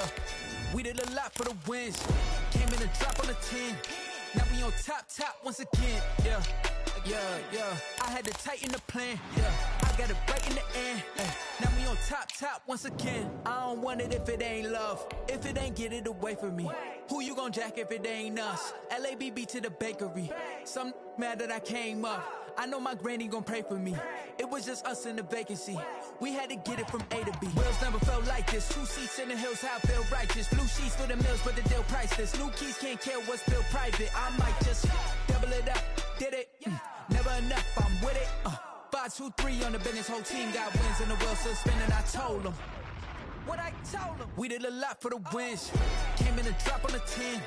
yeah. We did a lot for the wins. Came in a drop on the 10. Now we on top once again, yeah. I had to tighten the plan, yeah. I got it right in the end, now we on top once again. I don't want it if it ain't love. If it ain't, get it away from me. Who you gon' jack if it ain't us? LABB to the bakery. Some mad that I came up. I know my granny gon' pray for me. It was just us in the vacancy. We had to get it from A to B. Wheels never felt like this. 2 seats in the hills, how I feel righteous. Blue sheets for the mills, but the deal priceless. New keys can't care what's built private. I might just double it up. Did it? Never enough, I'm with it. 5, 2, 3 on the business. Whole team got wins and the world still spinning. I told them what I told them. We did a lot for the wins. Came in a drop on the 10.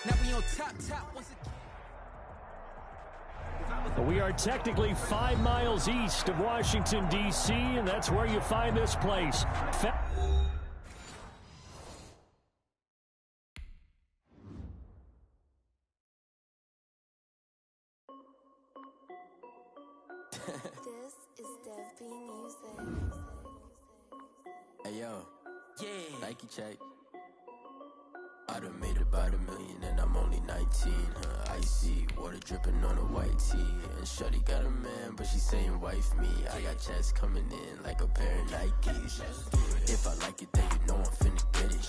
Now we on top once again. We are technically 5 miles east of Washington, D.C., and that's where you find this place. This is Dev B Music. Hey yo, yeah. Nike check. I done made about $1 million and I'm only 19. Icy water dripping on a white tee. And shorty got a man, but she saying wife me. I got checks coming in like a pair of Nikes. If I like it, then you know I'm finna get it.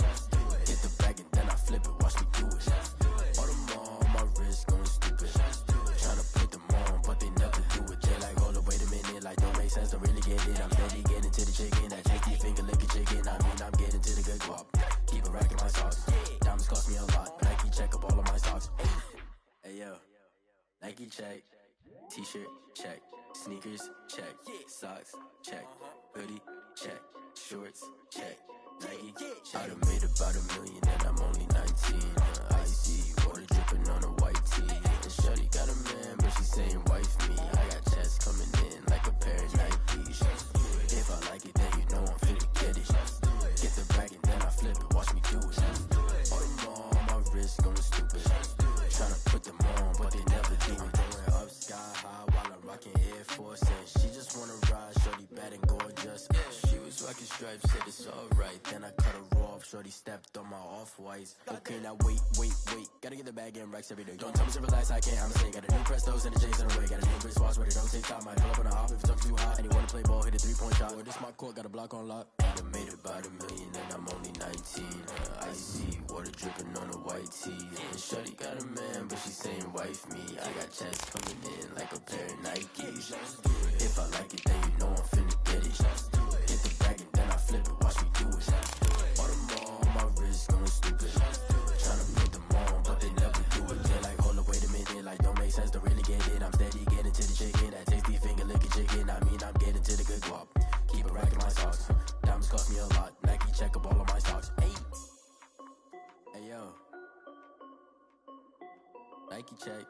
Get the bag and then I flip it, watch me do it. All them on my wrist going stupid. Tryna put them on, but they never do it. They like, hold up, wait a minute, like don't make sense, don't really get it. I'm steady getting to the chicken, that chicky finger licking chicken. I mean, I'm getting to the good guap. Keep a rack in my socks. Diamonds cost me a lot. Nike check up all of my stocks. Hey yo, Nike check. T-shirt check. Sneakers check. Socks check. Hoodie check. Shorts check. Nike. I done made about $1 million and I'm only 19. Icy water dripping on a white tee. And shorty got a man, but she saying wife me. I got checks coming in like a pair of Nikes. If I like it, then you know I'm finna get it. Get the bag and then I flip it, watch me do it. All them on my wrist going stupid. Tryna put them on, but they never do it. Going up sky high while I'm rocking Air Force. And she just wanna ride, shorty bad and gorgeous. She was rocking stripes, said it's alright. Then I cut her off, shorty stepped on my off-whites. Okay, now wait. Gotta get the bag and racks every day. Don't tell me to relax, I can't, I'm saying. Got a new Prestos and the J's in the way. Got a new wristwatch, but it don't take time. I pull up on the hop if it's up too hot. And you wanna play ball, hit a 3-point shot. Or this my court, got a block on lock. I done made about $1 million and I'm only 19. Icy water dripping on a white tee. And shorty got a man, but she saying wife me. I got checks coming in like a pair of Nikes. If I like it, then you know I'm finna get it. Get the bag and then I flip it, watch me do it. All them on my wrist going stupid. Tryna put them on, but they never do it. They're like, hold up, wait a minute, like don't make sense, don't really get it. I'm steady getting to the chicken, that tasty finger licking chicken. I mean, I'm getting to the good guap. Keep a rack in my socks. Diamonds cost me a lot. Nike check up all of my stocks. Hey yo, Nike check.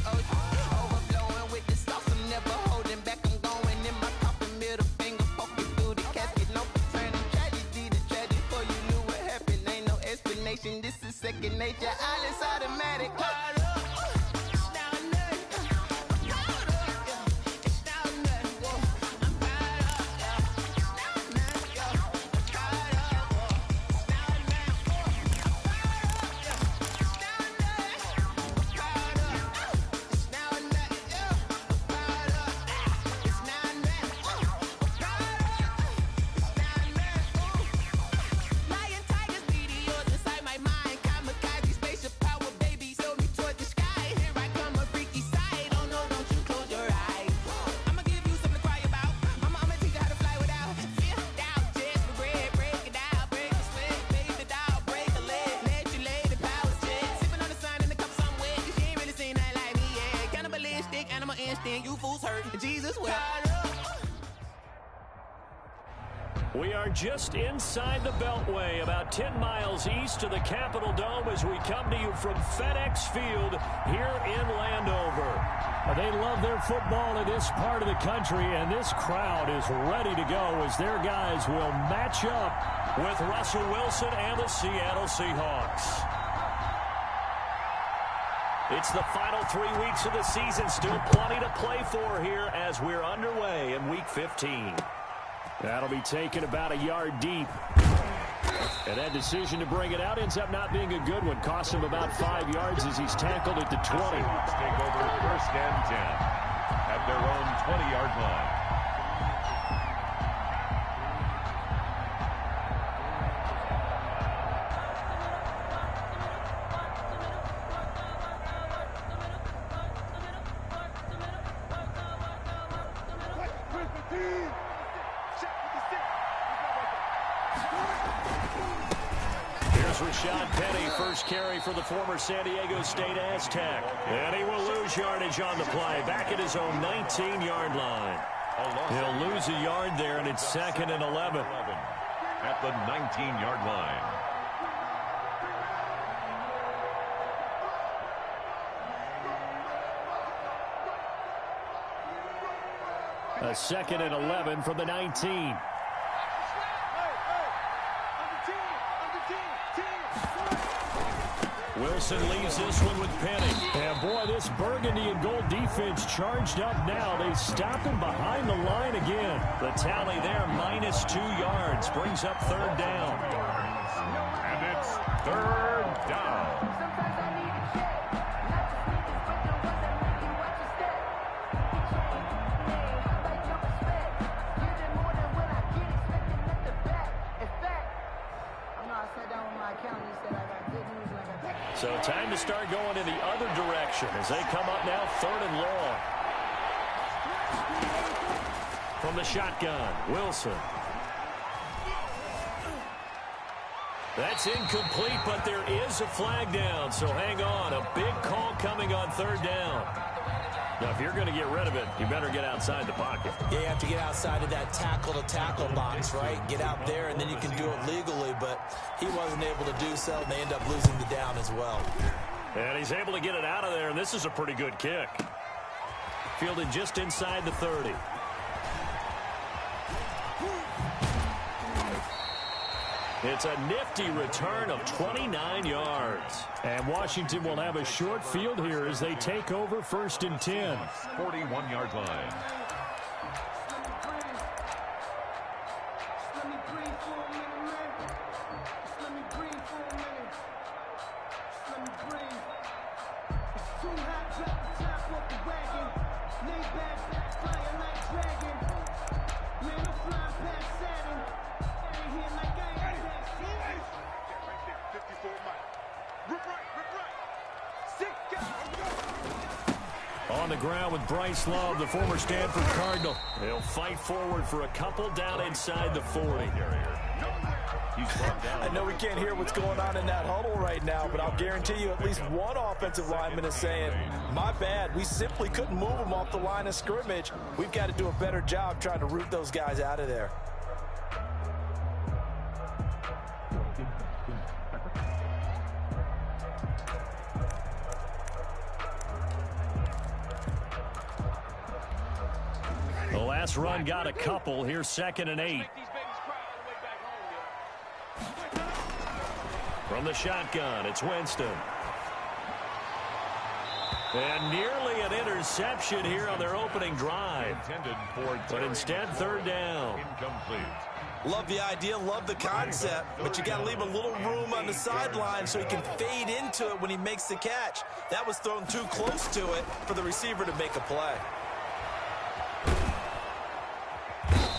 Overflowing with the sauce, I'm never holding back. I'm going in my coffin, middle finger poking through the casket. No paternal tragedy, the tragedy for you knew what happened. Ain't no explanation, this is second nature. All is automatic. Lion, tigers, meteors inside my mind. Kamikaze, spaceship power, baby. Sold me toward the We are just inside the Beltway, about 10 miles east of the Capitol Dome as we come to you from FedEx Field here in Landover. They love their football in this part of the country, and this crowd is ready to go as their guys will match up with Russell Wilson and the Seattle Seahawks. It's the final 3 weeks of the season. Still plenty to play for here as we're underway in Week 15. That'll be taken about a yard deep. And that decision to bring it out ends up not being a good one. Costs him about 5 yards as he's tackled at the 20. Take over 1st and 10 at their own 20-yard line. Rashad Penny, first carry for the former San Diego State Aztec. And he will lose yardage on the play, back at his own 19-yard line. He'll lose a yard there, and it's 2nd and 11. At the 19-yard line. A 2nd and 11 from the 19. Wilson leaves this one with Penny. And boy, this burgundy and gold defense charged up now. They stop him behind the line again. The tally there, -2 yards, brings up 3rd down. And it's 3rd down. So time to start going in the other direction as they come up now 3rd and long. From the shotgun, Wilson. That's incomplete, but there is a flag down, so hang on. A big call coming on 3rd down. Now, if you're going to get rid of it, you better get outside the pocket. Yeah, you have to get outside of that tackle-to-tackle box, right? Get out there, and then you can do it legally, but he wasn't able to do so, and they end up losing the down as well. And he's able to get it out of there, and this is a pretty good kick. Fielded just inside the 30. It's a nifty return of 29 yards. And Washington will have a short field here as they take over 1st and 10. 41-yard line. On the ground with Bryce Love, the former Stanford Cardinal. They'll fight forward for a couple down inside the 40. I know we can't hear what's going on in that huddle right now, but I'll guarantee you at least one offensive lineman is saying, my bad, we simply couldn't move them off the line of scrimmage. We've got to do a better job trying to root those guys out of there. The last run got a couple. Here's 2nd and 8. From the shotgun, it's Winston. And nearly an interception here on their opening drive. But instead, 3rd down. Love the idea, love the concept, but you got to leave a little room on the sideline so he can fade into it when he makes the catch. That was thrown too close to it for the receiver to make a play.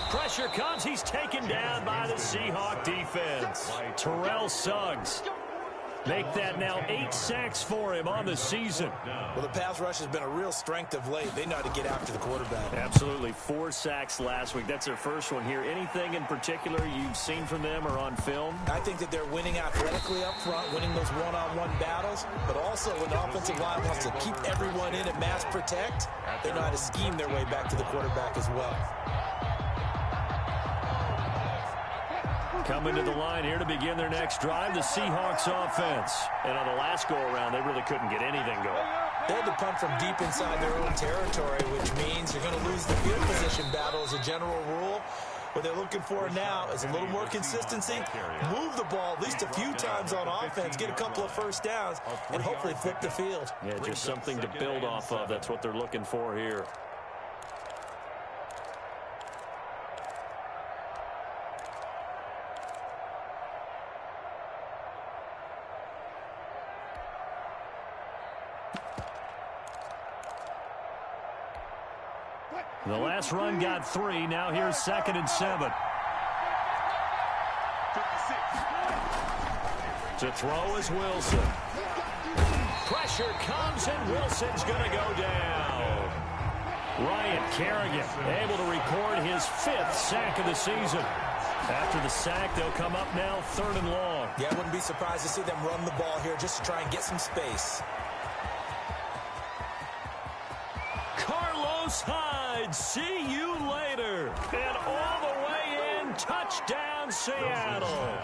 Pressure comes. He's taken down by the Seahawk defense. Terrell Suggs. Make that now 8 sacks for him on the season. Well, the pass rush has been a real strength of late. They know how to get after the quarterback. Absolutely. 4 sacks last week. That's their first one here. Anything in particular you've seen from them or on film? I think that they're winning athletically up front, winning those one-on-one battles, but also when the offensive line wants to keep everyone in and mass protect, they know how to scheme their way back to the quarterback as well. Coming to the line here to begin their next drive, the Seahawks offense. And on the last go-around, they really couldn't get anything going. They had to punt from deep inside their own territory, which means you're going to lose the field position battle as a general rule. What they're looking for now is a little more consistency, move the ball at least a few times on offense, get a couple of first downs, and hopefully flip the field. Yeah, just something to build off of. That's what they're looking for here. The last run got 3. Now here's 2nd and 7. To throw is Wilson. Pressure comes, and Wilson's going to go down. Ryan Kerrigan able to record his 5th sack of the season. After the sack, they'll come up now 3rd and long. Yeah, I wouldn't be surprised to see them run the ball here just to try and get some space. Carlos Hyde, see you later. And all the way in, touchdown Seattle.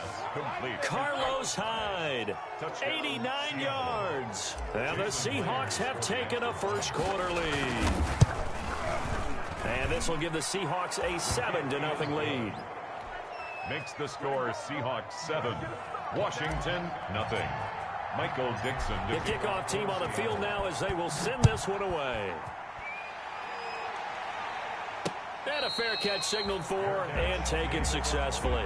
Carlos Hyde, 89 yards. And the Seahawks have taken a first-quarter lead. And this will give the Seahawks a 7-0 lead. Makes the score Seahawks 7, Washington 0. Michael Dixon. The kickoff team on the field now as they will send this one away. And a fair catch signaled for and taken successfully.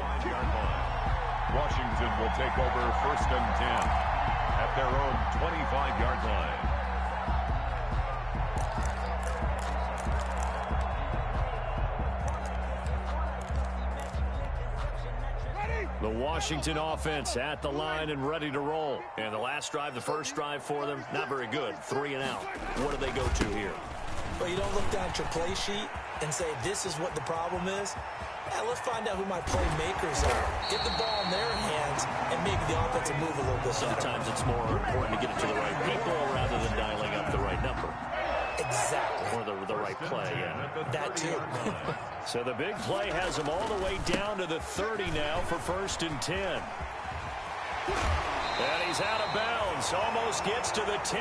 Washington will take over 1st and 10 at their own 25-yard line. The Washington offense at the line and ready to roll. And the last drive, the first drive for them, not very good. 3 and out. What do they go to here? Well, you don't look down at your play sheet and say, this is what the problem is. Yeah, let's find out who my playmakers are. Get the ball in their hands, and maybe the offense will move a little bit better. Sometimes it's more important to get it to the right people rather than dialing up the right number. Exactly. Or the right play, yeah. That too. So the big play has them all the way down to the 30 now for 1st and 10. And he's out of bounds. Almost gets to the 10.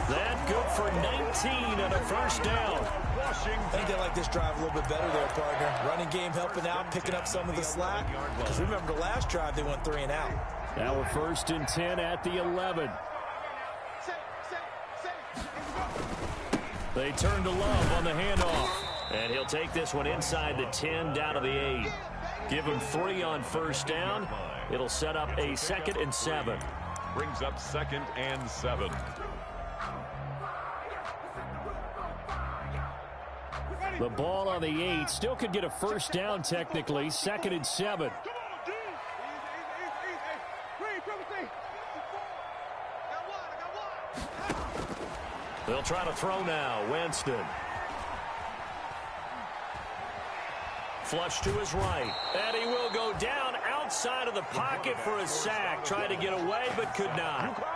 That good for 19 and a first down. I think they like this drive a little bit better there, partner. Running game helping out, picking up some of the slack. Because remember, the last drive they went 3 and out. Now we're 1st and 10 at the 11. They turn to Love on the handoff. And he'll take this one inside the 10 down to the 8. Give him 3 on first down. It'll set up a 2nd and 7. Brings up 2nd and 7. The ball on the 8. Still could get a first down technically. 2nd and 7. They'll try to throw now. Winston. Flush to his right. And he will go down outside of the pocket for a sack. Tried to get away, but could not.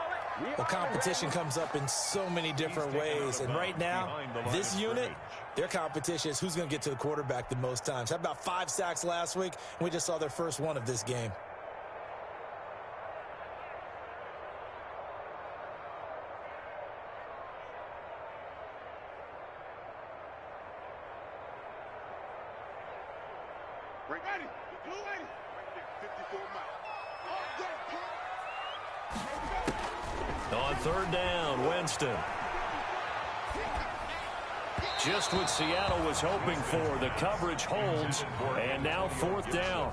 Well, competition comes up in so many different ways. And right now, this unit, their competition is who's going to get to the quarterback the most times. Had about 5 sacks last week, and we just saw their first one of this game. On 3rd down, Winston. Just what Seattle was hoping for. The coverage holds, and now 4th down.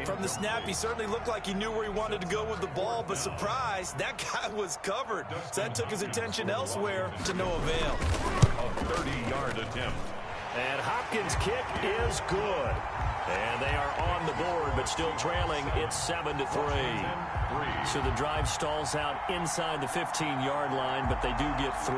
From the snap, he certainly looked like he knew where he wanted to go with the ball, but surprise, that guy was covered. So that took his attention elsewhere to no avail. A 30-yard attempt. And Hopkins' kick is good. And they are on the board, but still trailing. It's 7-3. So the drive stalls out inside the 15-yard line, but they do get 3.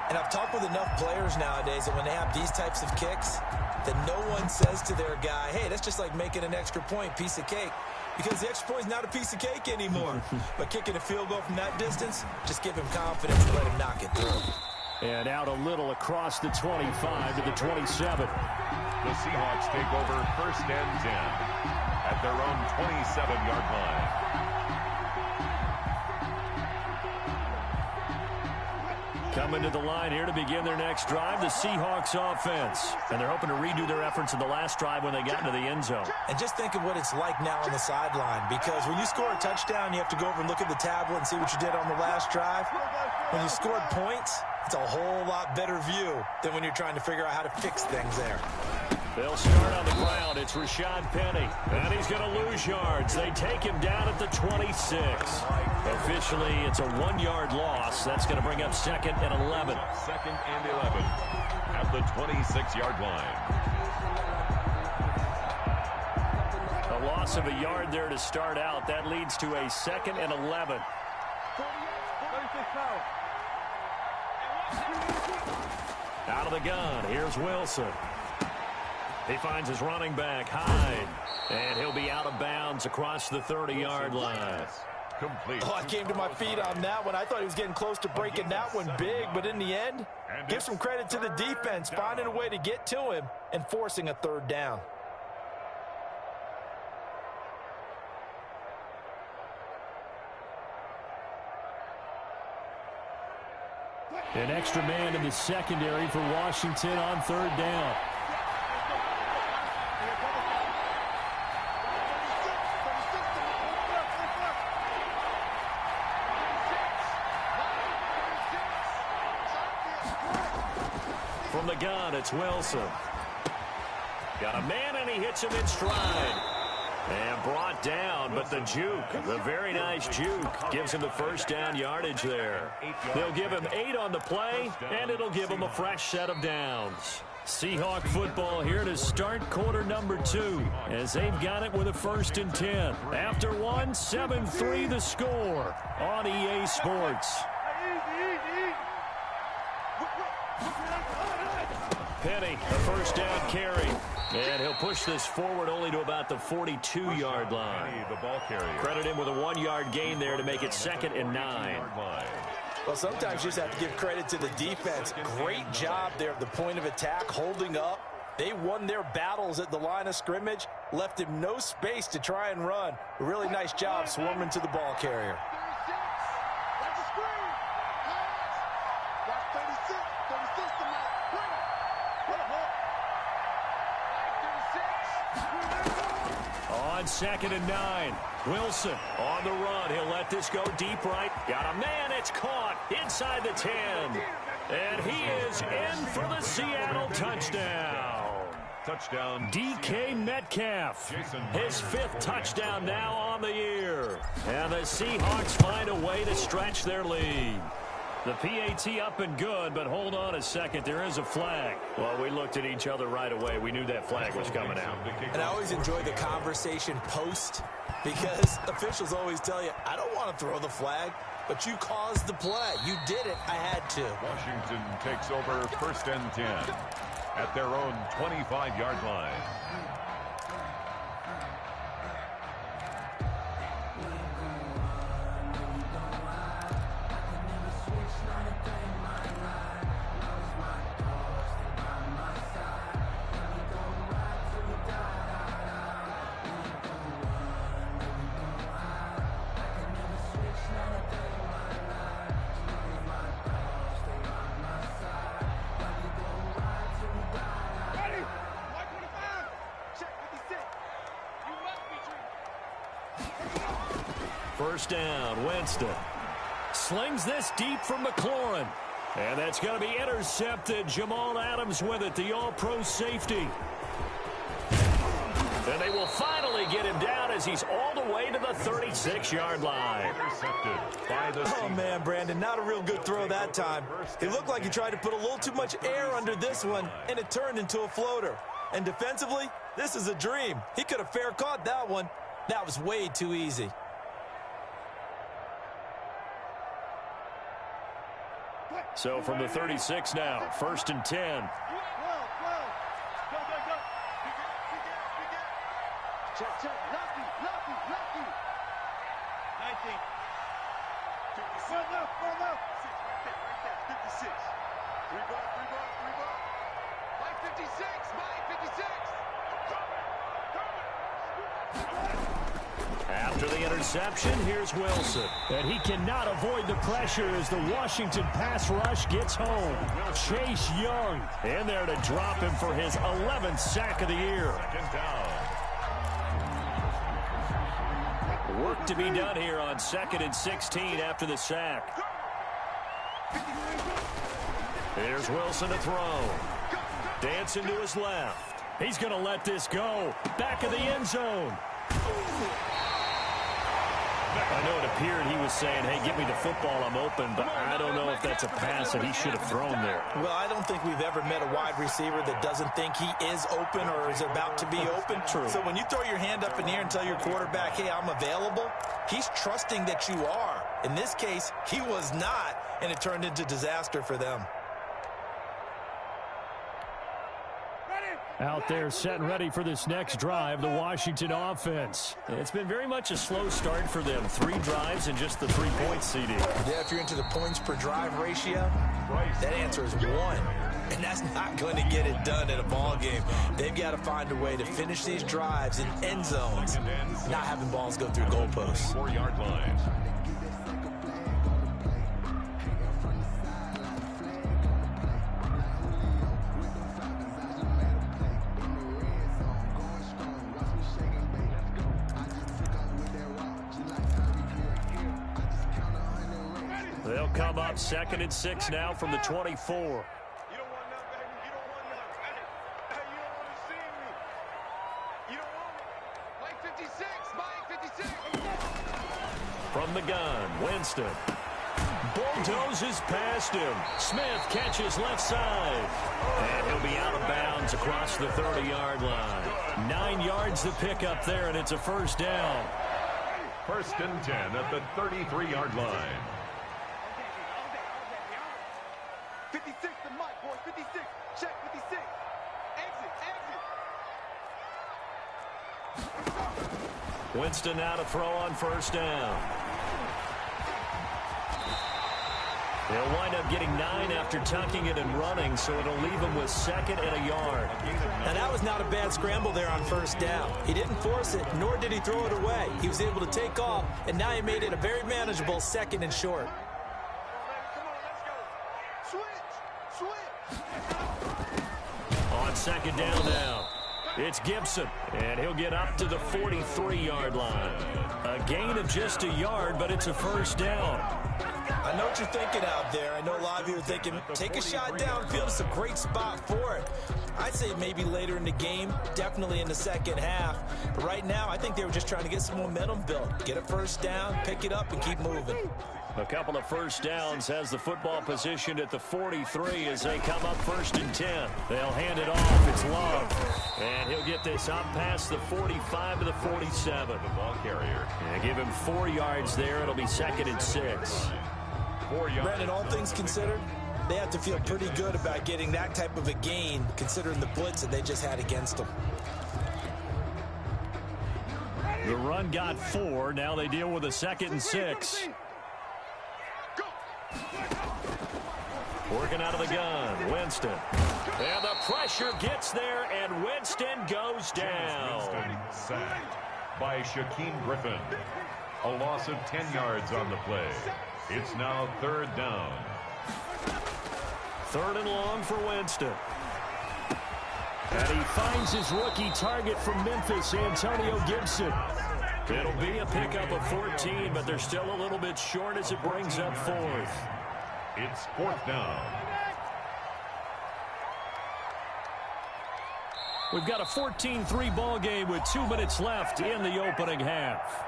And I've talked with enough players nowadays that when they have these types of kicks, that no one says to their guy, hey, that's just like making an extra point, piece of cake. Because the extra point is not a piece of cake anymore. But kicking a field goal from that distance, just give him confidence and let him knock it through. And out a little across the 25 to the 27. The Seahawks take over 1st and 10 at at their own 27-yard line. Coming to the line here to begin their next drive, the Seahawks offense. And they're hoping to redo their efforts in the last drive when they got into the end zone. And just think of what it's like now on the sideline, because when you score a touchdown, you have to go over and look at the tablet and see what you did on the last drive. When you scored points, it's a whole lot better view than when you're trying to figure out how to fix things there. They'll start on the ground. It's Rashad Penny. And he's going to lose yards. They take him down at the 26. Officially, it's a 1-yard loss. That's going to bring up 2nd and 11. 2nd and 11 at the 26-yard line. A loss of a yard there to start out. That leads to a 2nd and 11. Out of the gun. Here's Wilson. He finds his running back, Hyde. And he'll be out of bounds across the 30-yard line. Complete. Oh, I came to my feet on that one. I thought he was getting close to breaking that one big, but in the end, give some credit to the defense, finding a way to get to him and forcing a 3rd down. An extra man in the secondary for Washington on 3rd down. From the gun, it's Wilson. Got a man, and he hits him in stride. And brought down, but the juke, the very nice juke, gives him the 1st down yardage there. They'll give him 8 on the play, and it'll give him a fresh set of downs. Seahawk football here to start quarter number 2, as they've got it with a 1st and 10. After 1, 7-3 the score on EA Sports. Penny, a 1st down carry. And he'll push this forward only to about the 42-yard line. The ball carrier. Credit him with a 1-yard gain there to make it 2nd and 9. Well, sometimes you just have to give credit to the defense. Great job there at the point of attack, holding up. They won their battles at the line of scrimmage, left him no space to try and run. A really nice job swarming to the ball carrier. On 2nd and 9, Wilson on the run. He'll let this go deep right. Got a man. It's caught inside the 10. And he is in for the Seattle touchdown. Touchdown. DK Metcalf. His 5th touchdown now on the year. And the Seahawks find a way to stretch their lead. The PAT up and good, but hold on a second. There is a flag. Well, we looked at each other right away. We knew that flag was coming out. And I always enjoy the conversation post, because officials always tell you, I don't want to throw the flag, but you caused the play. You did it. I had to. Washington takes over 1st and 10 at their own 25-yard line. First down, Winston. Slings this deep from McLaurin. And that's going to be intercepted. Jamal Adams with it, the all-pro safety. And they will finally get him down as he's all the way to the 36-yard line. Intercepted by the Oh, man, Brandon, not a real good throw that time. It looked like he tried to put a little too much air under this one, and it turned into a floater. And defensively, this is a dream. He could have fair caught that one. That was way too easy. So from the 36 now, 1st and 10. Check. Lucky. 19. 56. Run up. 56. 3 ball. Mike 56. I'm coming. After the interception, here's Wilson. And he cannot avoid the pressure as the Washington pass rush gets home. Chase Young in there to drop him for his 11th sack of the year. Second down. Work to be done here on 2nd and 16 after the sack. Here's Wilson to throw. Dancing to his left. He's going to let this go. Back of the end zone. I know it appeared he was saying, hey, give me the football, I'm open, but I don't know if that's a pass that he should have thrown there. Well, I don't think we've ever met a wide receiver that doesn't think he is open or is about to be open. True. So when you throw your hand up in the air and tell your quarterback, hey, I'm available, he's trusting that you are. In this case, he was not, and it turned into disaster for them. Out there set and ready for this next drive, the Washington offense. It's been very much a slow start for them. 3 drives and just the 3-point CD. Yeah, if you're into the points per drive ratio, that answer is 1. And that's not going to get it done in a ball game. They've got to find a way to finish these drives in end zones, not having balls go through goalposts. 4-yard line. They'll come up 2nd and 6 now from the 24. You don't want none, baby. You don't want none. Hey, you don't want to see me. You don't want me. Mike 56. Mike 56. From the gun, Winston. Bulldozes past him. Smith catches left side. And he'll be out of bounds across the 30-yard line. 9 yards to pick up there, and it's a first down. 1st and 10 at the 33-yard line. 56 to Mike, boys. 56. Check 56. Exit. Winston now to throw on first down. He'll wind up getting 9 after tucking it and running, so it'll leave him with 2nd and a yard. Now, that was not a bad scramble there on first down. He didn't force it, nor did he throw it away. He was able to take off, and now he made it a very manageable 2nd and short. On 2nd down now, it's Gibson, and he'll get up to the 43-yard line. A gain of just a yard, but it's a first down. I know what you're thinking out there. I know a lot of you are thinking, take a shot downfield. It's a great spot for it. I'd say maybe later in the game, definitely in the second half. But right now, I think they were just trying to get some momentum built. Get a first down, pick it up, and keep moving. A couple of first downs has the football positioned at the 43 as they come up 1st and 10. They'll hand it off. It's Love. And he'll get this up past the 45 to the 47. The ball carrier. And give him 4 yards there. It'll be 2nd and 6. 4 yards. Brandon, all things considered, they have to feel pretty good about getting that type of a gain, considering the blitz that they just had against them. The run got 4. Now they deal with a 2nd and 6. Working out of the gun, Winston. And the pressure gets there, and Winston goes down. Winston sacked by Shaquem Griffin. A loss of 10 yards on the play. It's now 3rd down. 3rd and long for Winston. And he finds his rookie target from Memphis, Antonio Gibson. It'll be a pickup of 14, but they're still a little bit short as it brings up 4th. It's 4th down. We've got a 14-3 ball game with 2 minutes left in the opening half.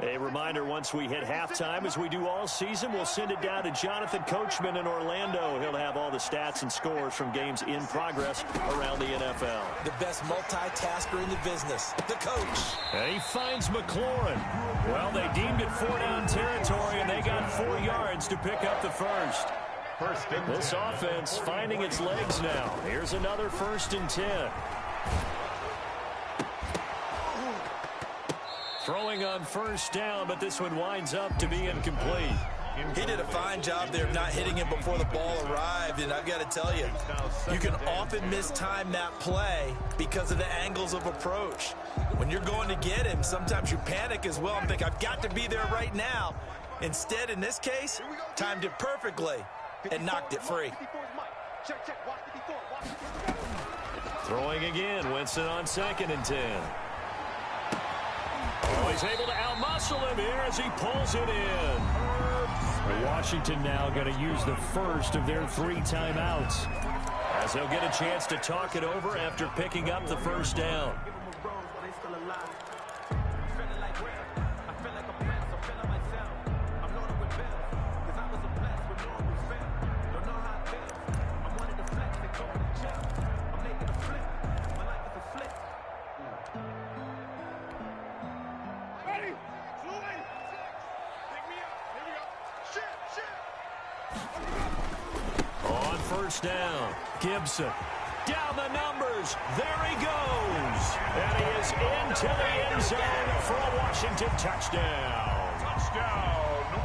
A reminder, once we hit halftime, as we do all season, we'll send it down to Jonathan Coachman in Orlando. He'll have all the stats and scores from games in progress around the NFL. The best multitasker in the business, the coach. And he finds McLaurin. Well, they deemed it 4-down territory, and they got 4 yards to pick up the first. This offense finding its legs now. Here's another 1st and 10. Throwing on 1st down, but this one winds up to be incomplete. He did a fine job there of not hitting him before the ball arrived, and I've got to tell you, you can often mistime that play because of the angles of approach. When you're going to get him, sometimes you panic as well and think, I've got to be there right now. Instead, in this case, timed it perfectly and knocked it free. Throwing again, Winston on 2nd and 10. Oh, he's able to outmuscle him here as he pulls it in. Washington now going to use the first of their 3 timeouts, as they'll get a chance to talk it over after picking up the 1st down. On 1st down, Gibson down the numbers. There he goes. And he is into the end zone for a Washington touchdown.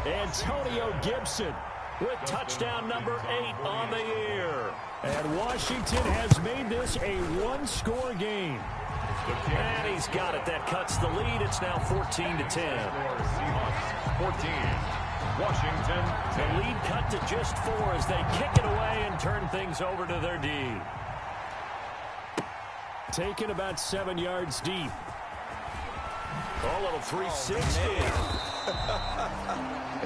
Antonio Gibson with touchdown number 8 on the year. And Washington has made this a 1-score game. And he's got it. That cuts the lead. It's now 14-10. 14. Washington. The lead cut to just 4 as they kick it away and turn things over to their D. Taken about 7 yards deep. A little 360.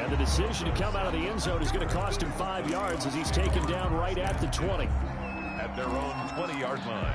And the decision to come out of the end zone is going to cost him 5 yards as he's taken down right at the 20. At their own 20-yard line.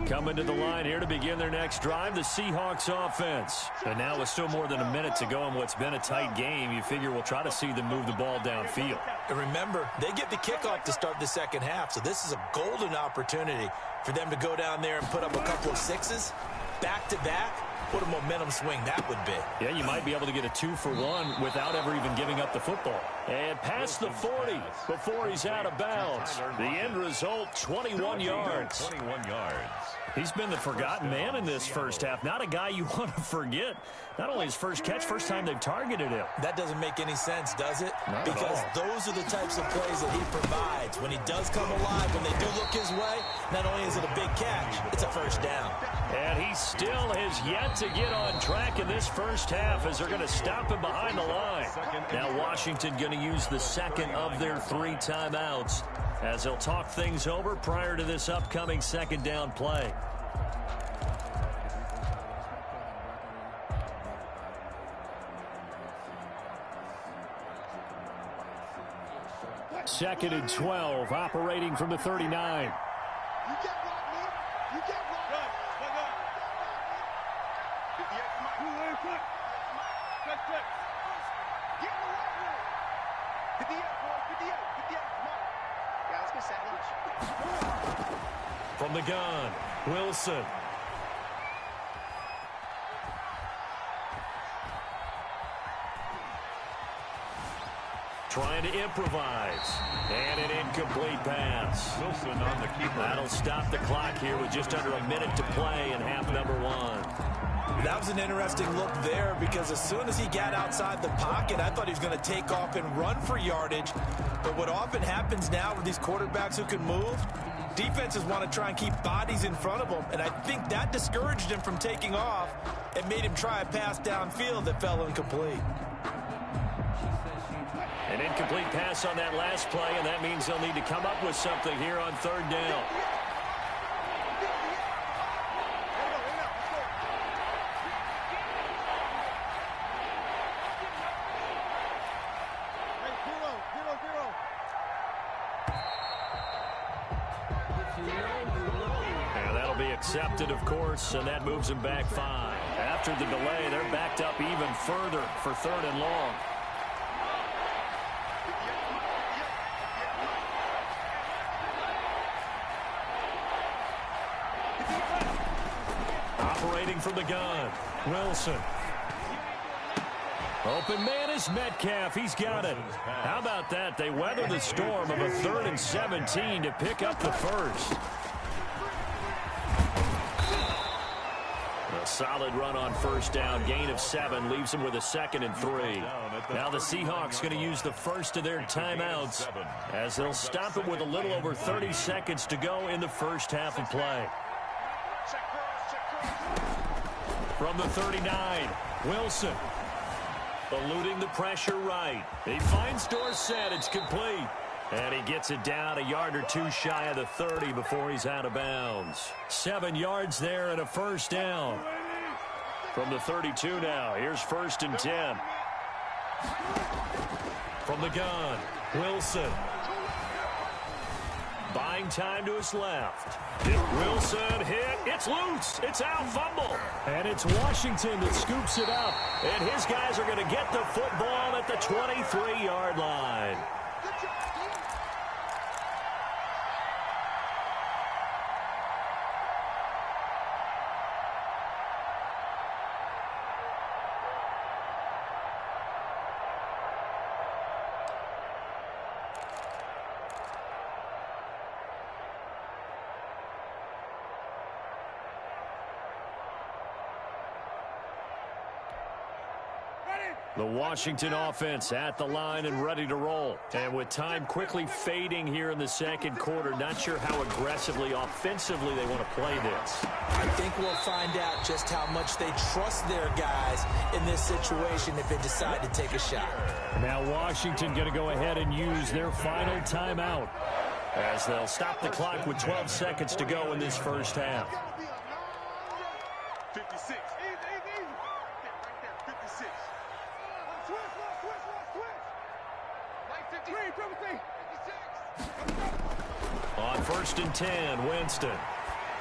Coming to the line here to begin their next drive, the Seahawks offense. And now with still more than a minute to go in what's been a tight game, you figure we'll try to see them move the ball downfield. And remember, they get the kickoff to start the second half, so this is a golden opportunity for them to go down there and put up a couple of 6s back-to-back. What a momentum swing that would be. Yeah, you might be able to get a 2-for-1 without ever even giving up the football. And past the 40 before he's out of bounds. The end result, 21 yards. 21 yards. He's been the forgotten man in this first half. Not a guy you want to forget. Not only his first catch, first time they've targeted him. That doesn't make any sense, does it? Not because at all. those are the types of plays that he provides. When he does come alive, when they do look his way, not only is it a big catch, it's a first down. And he still has yet to get on track in this first half as they're going to stop him behind the line. Now Washington going to use the second of their 3 timeouts as they'll talk things over prior to this upcoming second down play. Second and 12, operating from the 39. You get right, man. You get right. Good. Quick. Get in the right way. 58, boy. 58. Come on. Yeah, let's get set. From the gun, Wilson. Trying to improvise. And an incomplete pass. Wilson on the keeper. That'll stop the clock here with just under a minute to play in half number 1. That was an interesting look there because as soon as he got outside the pocket, I thought he was going to take off and run for yardage. But what often happens now with these quarterbacks who can move, defenses want to try and keep bodies in front of them. And I think that discouraged him from taking off and made him try a pass downfield that fell incomplete. An incomplete pass on that last play, and that means they'll need to come up with something here on 3rd down. And that'll be accepted, of course, and that moves them back 5. After the delay, they're backed up even further for 3rd and long. Rotating from the gun. Wilson. Open man is Metcalf. He's got it. How about that? They weather the storm of a 3rd and 17 to pick up the first. A solid run on first down. Gain of 7 leaves them with a 2nd and 3. Now the Seahawks going to use the first of their timeouts as they'll stop it with a little over 30 seconds to go in the first half of play. From the 39, Wilson. Eluding the pressure right. He finds Dorsett. It's complete. And he gets it down a yard or 2 shy of the 30 before he's out of bounds. 7 yards there and a first down. From the 32 now, here's 1st and 10. From the gun, Wilson. Buying time to his left. Wilson hit. It's loose. It's out. Fumble. And it's Washington that scoops it up. And his guys are going to get the football at the 23-yard line. The Washington offense at the line and ready to roll. And with time quickly fading here in the second quarter, not sure how aggressively, offensively they want to play this. I think we'll find out just how much they trust their guys in this situation if they decide to take a shot. Now Washington going to go ahead and use their final timeout as they'll stop the clock with 12 seconds to go in this first half. 56. Easy. Right there. 56. Switch. Like 53. On 1st and 10, Winston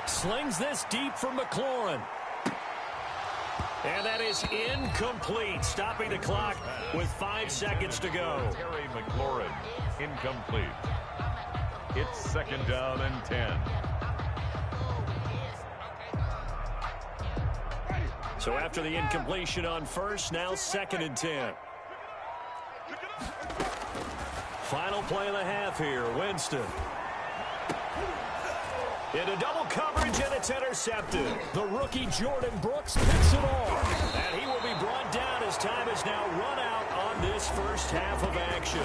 slings this deep from McLaurin. And that is incomplete, stopping the clock with 5 seconds to go. Terry McLaurin, incomplete. It's 2nd down and 10. So after the incompletion on 1st, now 2nd and 10. Final play of the half here, Winston. Into double coverage, and it's intercepted. The rookie Jordan Brooks picks it off. And he will be brought down as time is now run out on this first half of action.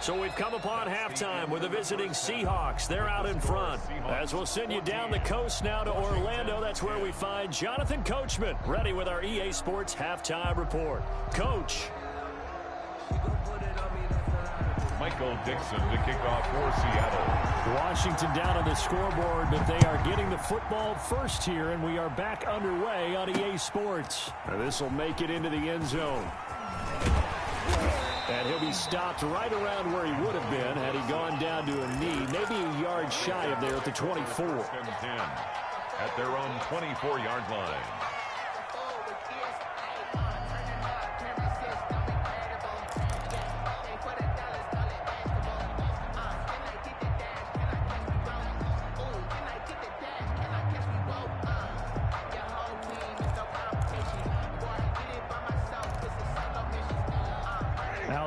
So we've come upon halftime with the visiting Seahawks. They're out in front. As we'll send you down the coast now to Orlando, that's where we find Jonathan Coachman, ready with our EA Sports Halftime Report. Coach. Michael Dixon to kick off for Seattle. Washington down on the scoreboard, but they are getting the football first here, and we are back underway on EA Sports. This will make it into the end zone. And he'll be stopped right around where he would have been had he gone down to a knee, maybe a yard shy of there at the 24. 1st and 10 at their own 24-yard line.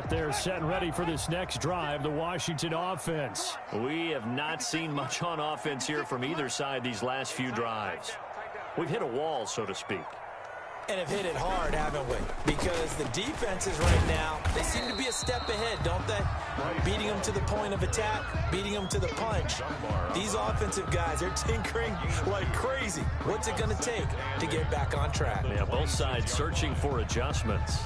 They're set and ready for this next drive, the Washington offense. We have not seen much on offense here from either side these last few drives. We've hit a wall, so to speak. And have hit it hard, haven't we? Because the defenses right now, they seem to be a step ahead, don't they? Beating them to the point of attack, beating them to the punch. These offensive guys, they're tinkering like crazy. What's it going to take to get back on track? Yeah, both sides searching for adjustments.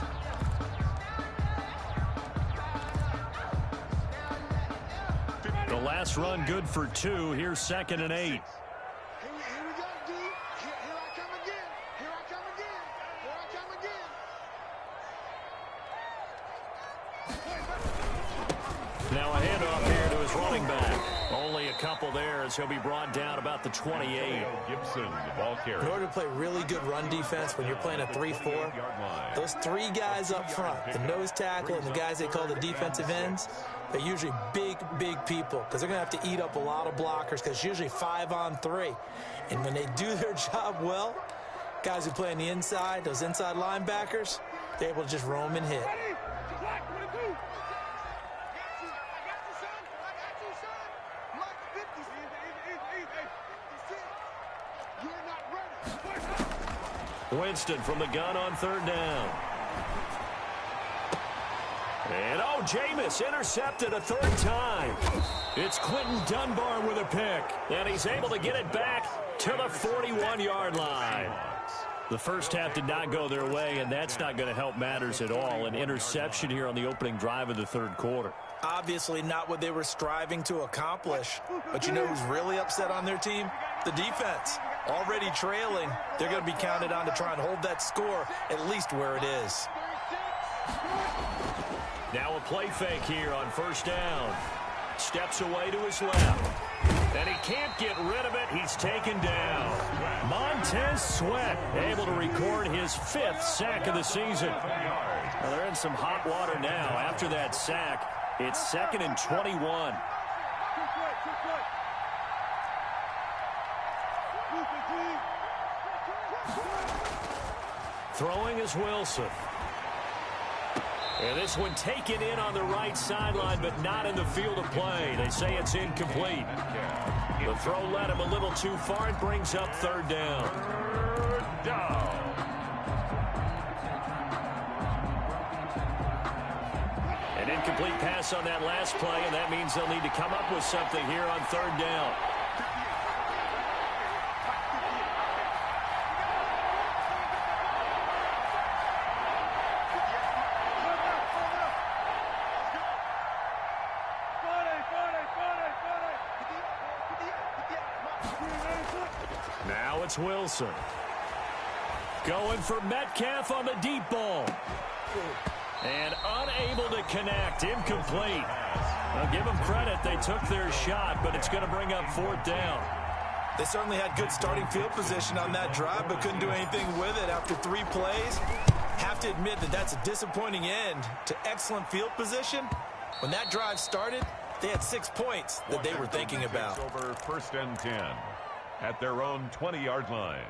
The last run good for 2. Here's 2nd and 8. Here we go, dude. Here I come again. Now a handoff here to his running back. Only a couple there as he'll be brought down about the 28. Gibson, the ball carrier. In order to play really good run defense when you're playing a 3-4, those three guys up front, the nose tackle and the guys they call the defensive ends, they're usually big, big people because they're going to have to eat up a lot of blockers because it's usually 5-on-3. And when they do their job well, guys who play on the inside, those inside linebackers, they're able to just roam and hit. Winston from the gun on third down. And, Jameis intercepted a third time. It's Quentin Dunbar with a pick. And he's able to get it back to the 41-yard line. The first half did not go their way, and that's not going to help matters at all. An interception here on the opening drive of the third quarter. Obviously not what they were striving to accomplish. But you know who's really upset on their team? The defense. Already trailing, they're going to be counted on to try and hold that score at least where it is. Now a play fake here on first down. Steps away to his left. And he can't get rid of it. He's taken down. Montez Sweat able to record his 5th sack of the season. Well, they're in some hot water now. After that sack, it's 2nd and 21. Throwing is Wilson. And this one taken in on the right sideline, but not in the field of play. They say it's incomplete. The throw led him a little too far. It brings up third down. An incomplete pass on that last play, and that means they'll need to come up with something here on third down. Now it's Wilson. Going for Metcalf on the deep ball. And unable to connect. Incomplete. I'll give them credit. They took their shot, but it's going to bring up fourth down. They certainly had good starting field position on that drive, but couldn't do anything with it after 3 plays. Have to admit that that's a disappointing end to excellent field position. When that drive started, they had 6 points that they were thinking about. Over 1st and 10 at their own 20-yard line.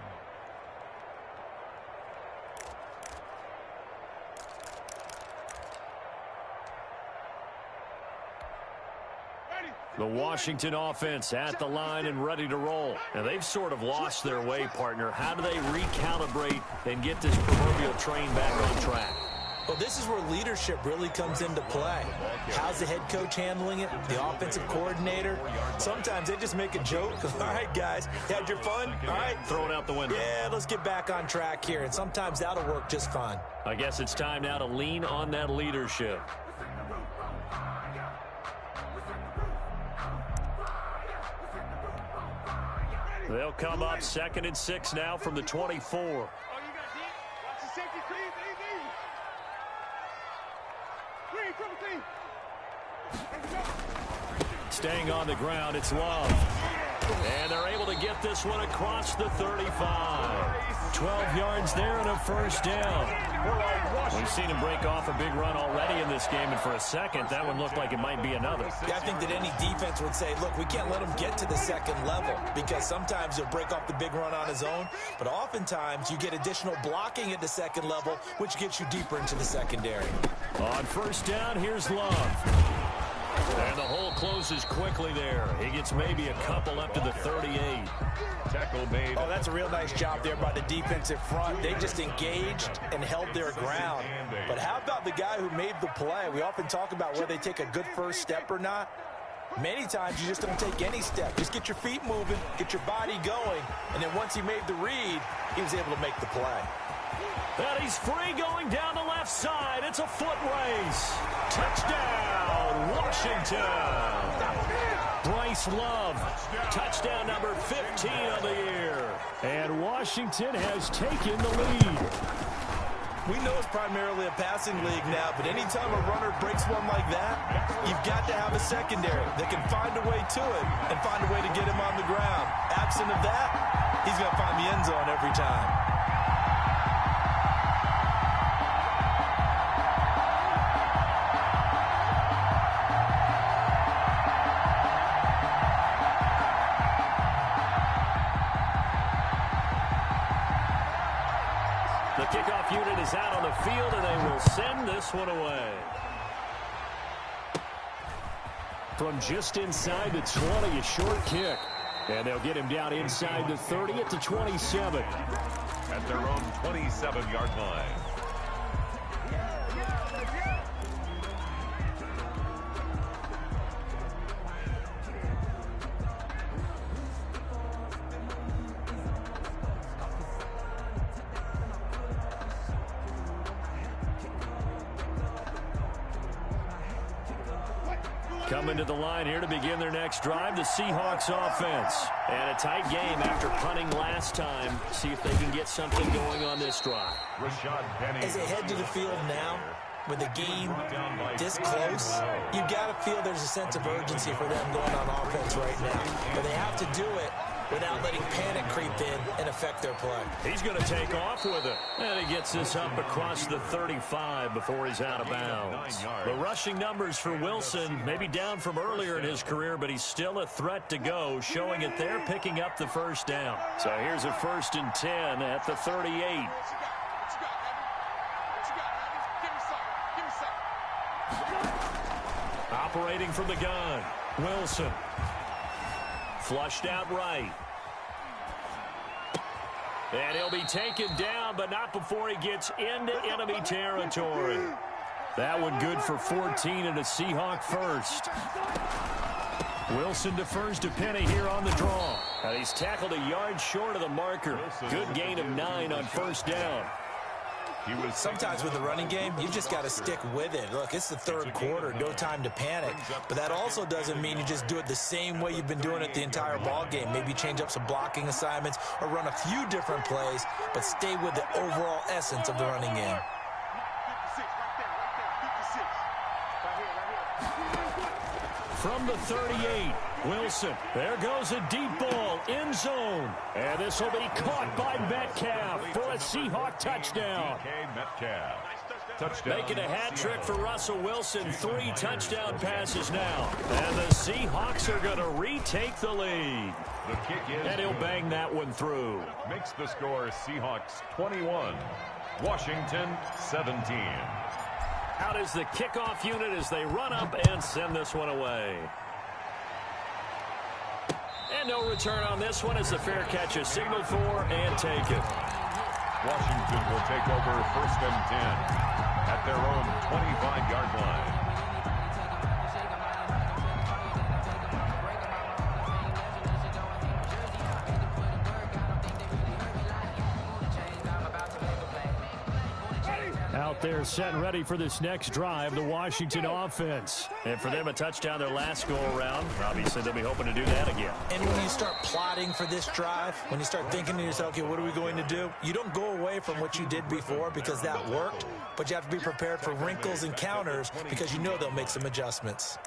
The Washington offense at the line and ready to roll. Now, they've sort of lost their way, partner. How do they recalibrate and get this proverbial train back on track? Well, this is where leadership really comes into play. How's the head coach handling it? The offensive coordinator? Sometimes they just make a joke. All right, guys, you had your fun? All right. Throw it out the window. Yeah, let's get back on track here. And sometimes that'll work just fine. I guess it's time now to lean on that leadership. They'll come up 2nd and 6 now from the 24. Staying on the ground, it's Love. And they're able to get this one across the 35. 12 yards there and a first down. We've seen him break off a big run already in this game, and for a second, that one looked like it might be another. Yeah, I think that any defense would say, look, we can't let him get to the second level because sometimes he'll break off the big run on his own, but oftentimes you get additional blocking at the second level, which gets you deeper into the secondary. On first down, here's Love. And the hole closes quickly there. He gets maybe a couple up to the 38. Tackle made. Oh, that's a real nice job there by the defensive front. They just engaged and held their ground. But how about the guy who made the play? We often talk about whether they take a good first step or not. Many times you just don't take any step. Just get your feet moving, get your body going, and then once he made the read, he was able to make the play. And he's free going down the left side. It's a foot race. Touchdown, Washington. Bryce Love, touchdown number 15 on the year. And Washington has taken the lead. We know it's primarily a passing league now, but anytime a runner breaks one like that, you've got to have a secondary that can find a way to it and find a way to get him on the ground. Absent of that, he's going to find the end zone every time. The kickoff unit is out on the field, and they will send this one away. From just inside the 20, a short kick. And they'll get him down inside the 30 at the 27. At their own 27-yard line. Coming to the line here to begin their next drive, the Seahawks offense. And a tight game after punting last time. See if they can get something going on this drive. As they head to the field now, with the game this close, you've got to feel there's a sense of urgency for them going on offense right now. But they have to do it without letting panic creep in and affect their play. He's going to take off with it. And he gets this up across the 35 before he's out of bounds. The rushing numbers for Wilson may be down from earlier in his career, but he's still a threat to go, showing it there, picking up the first down. So here's a 1st and 10 at the 38. Operating from the gun, Wilson. Flushed out right. And he'll be taken down, but not before he gets into enemy territory. That one good for 14 and a Seahawk first. Wilson defers to Penny here on the draw. And he's tackled a yard short of the marker. Good gain of 9 on first down. Sometimes with the running game, you've just got to stick with it. Look, it's the third quarter, no time to panic. But that also doesn't mean you just do it the same way you've been doing it the entire ball game. Maybe change up some blocking assignments or run a few different plays, but stay with the overall essence of the running game. From the 38, Wilson. There goes a deep ball, end zone. And this will be caught by Metcalf for a Seahawk touchdown. Making a hat trick for Russell Wilson. 3 touchdown passes now. And the Seahawks are going to retake the lead. The kick is and he'll bang that one through. Makes the score Seahawks 21, Washington 17. Out is the kickoff unit as they run up and send this one away. And no return on this one as the fair catch is signaled for and taken. Washington will take over 1st and 10 at their own 25-yard line. Out there set and ready for this next drive, the Washington offense. And for them, a touchdown their last go-around. Obviously, they'll be hoping to do that again. And when you start plotting for this drive, when you start thinking to yourself, okay, what are we going to do? You don't go away from what you did before because that worked, but you have to be prepared for wrinkles and counters because you know they'll make some adjustments.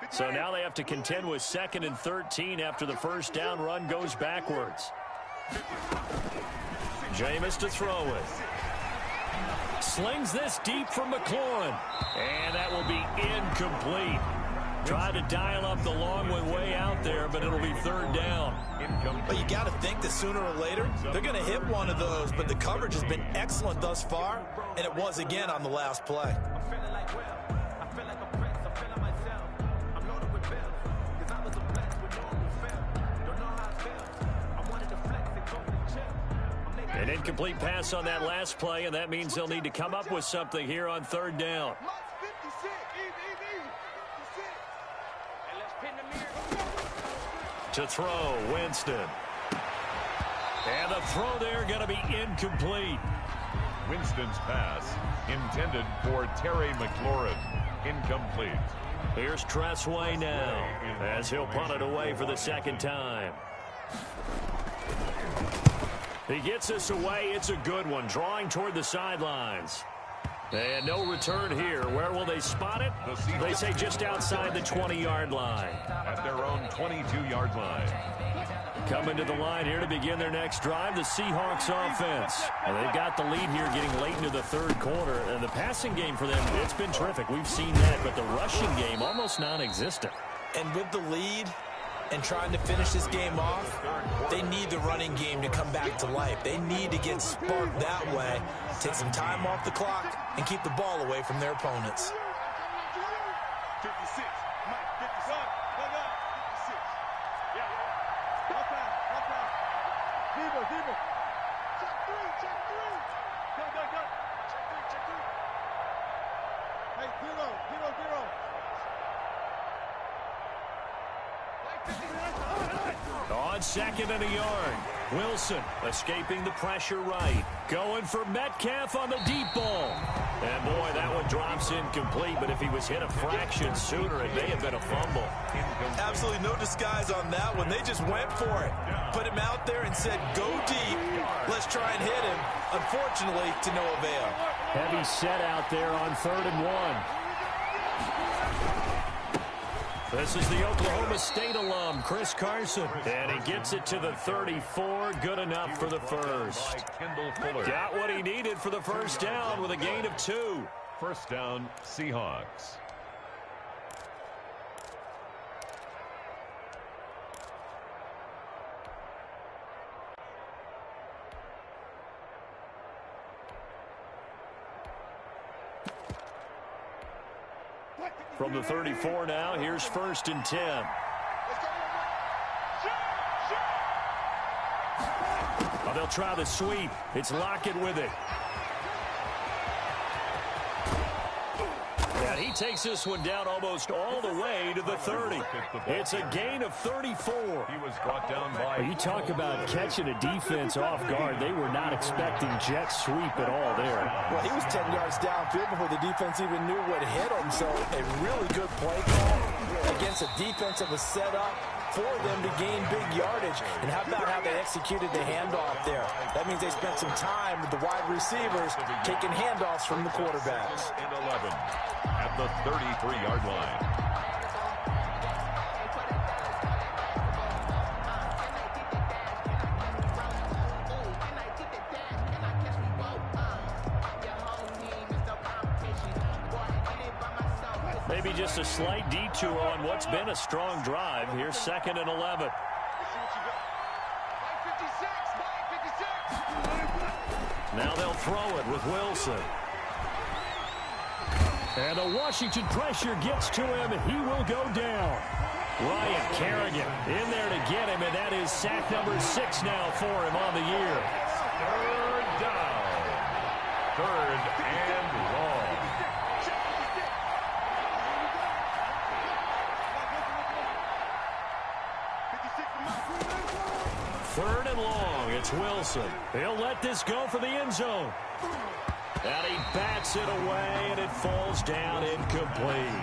So now they have to contend with 2nd and 13 after the first down run goes backwards. Jameis to throw it. Slings this deep from McLaurin. And that will be incomplete. Tried to dial up the long one way out there, but it'll be 3rd down. But you got to think that sooner or later, they're going to hit one of those. But the coverage has been excellent thus far, and it was again on the last play. An incomplete pass on that last play, and that means they'll need to come up with something here on 3rd down. To throw, Winston. And the throw there going to be incomplete. Winston's pass intended for Terry McLaurin. Incomplete. Here's Tressway now as he'll punt it away for the 2nd time. He gets this away. It's a good one, drawing toward the sidelines. And no return here. Where will they spot it? They say just outside the 20-yard line. At their own 22-yard line. Coming to the line here to begin their next drive, the Seahawks offense. Well, they've got the lead here getting late into the third quarter. And the passing game for them, it's been terrific. We've seen that, but the rushing game almost non-existent. And with the lead and trying to finish this game off, they need the running game to come back to life. They need to get sparked that way, take some time off the clock, and keep the ball away from their opponents. 56. Mike, 56. Run up. 56. Yeah. One time. Debo. Check three. Go. Check three. Hey, zero. On second and a yard. Wilson escaping the pressure right. Going for Metcalf on the deep ball. And boy, that one drops incomplete, but if he was hit a fraction sooner, it may have been a fumble. Absolutely no disguise on that one. They just went for it. Put him out there and said, go deep. Let's try and hit him. Unfortunately, to no avail. Heavy set out there on 3rd and 1. This is the Oklahoma State alum, Chris Carson. And he gets it to the 34. Good enough for the first. Got what he needed for the first down with a gain of 2. First down, Seahawks. From the 34 now, here's 1st and 10. Oh, they'll try the sweep. It's Lockett with it. And he takes this one down almost all the way to the 30. It's a gain of 34. He was brought down by... You talk about catching a defense off guard. They were not expecting jet sweep at all there. Well, he was 10 yards downfield before the defense even knew what hit him. So a really good play call against a defense that was set up for them to gain big yardage. And how about how they executed the handoff there? That means they spent some time with the wide receivers taking handoffs from the quarterbacks. And 11 at the 33-yard line. Maybe just a slight detour on what's been a strong drive. Here's 2nd and 11. Now they'll throw it with Wilson. And the Washington pressure gets to him. He will go down. Ryan Kerrigan in there to get him, and that is sack number 6 now for him on the year. 3rd down. 3rd and long. 3rd and long. It's Wilson. He'll let this go for the end zone. And he bats it away, and it falls down incomplete.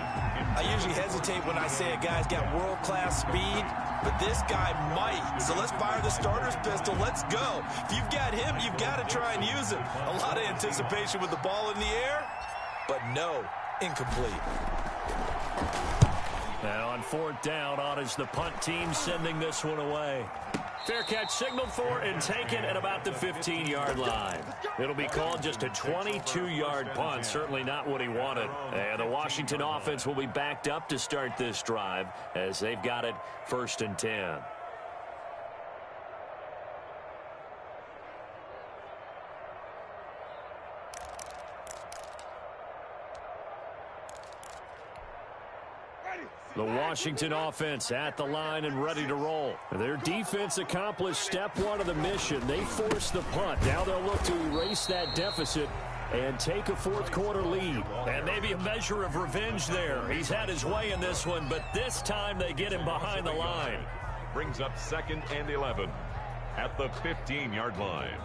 I usually hesitate when I say a guy's got world-class speed, but this guy might. So let's fire the starter's pistol. Let's go. If you've got him, you've got to try and use him. A lot of anticipation with the ball in the air, but no, incomplete. Now on 4th down, on is the punt team sending this one away. Fair catch signaled for and taken at about the 15-yard line. It'll be called just a 22-yard punt, certainly not what he wanted. And the Washington offense will be backed up to start this drive as they've got it 1st and 10. The Washington offense at the line and ready to roll. Their defense accomplished step 1 of the mission. They forced the punt. Now they'll look to erase that deficit and take a 4th quarter lead. And maybe a measure of revenge there. He's had his way in this one, but this time they get him behind the line. Brings up 2nd and 11 at the 15-yard line.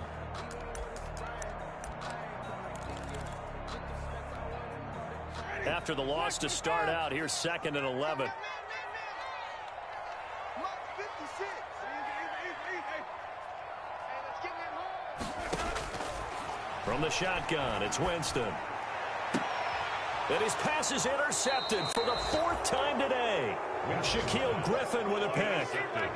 After the loss to start out, here's 2nd and 11. Mike 56. Hey, let's get that home. From the shotgun, it's Winston. And his pass is intercepted for the 4th time today. Shaquill Griffin with a pick.